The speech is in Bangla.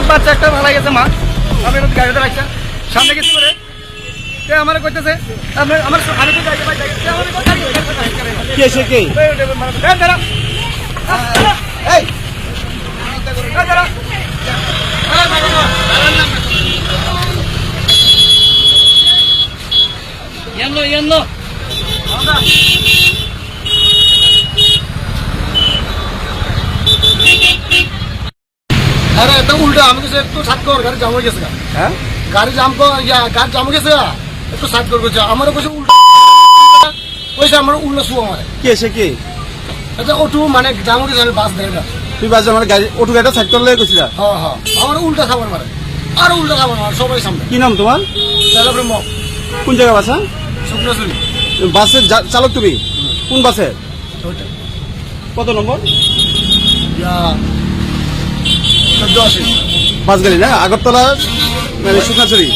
বাচ্চা একটা ভালো গেছে মা আমি গাড়িতে রাখছেন সামনে কিছু করে আমার কইতেছে আমার আমি তো अरे तो उल्टा हम तो साथ कर गाड़ी जाम हो गया हैं गाड़ी जाम को या गाड़ी जाम हो गया तो साथ कर कुछ हमारे कुछ उल्टा वैसे हमारे उल्टा सु हमारे कैसे के अच्छा ऑटो माने जाम हो गया बास देगा তুই বাস আমার গাড়ি অটো গাড়িটা সাইড করে লয়ে গেছিলা हां हां हमारे उल्टा खबर मारे और उल्टा खबर मारे সবাই সামনে কি নাম তোমার चलो ब्रह्म কোন জায়গা বাসা সুপ্রসুরি বাসের চালক তুমি কোন বাসে কত নম্বর या 14 বাস গাড়ি না আগরতলা মানে সুখাচুরি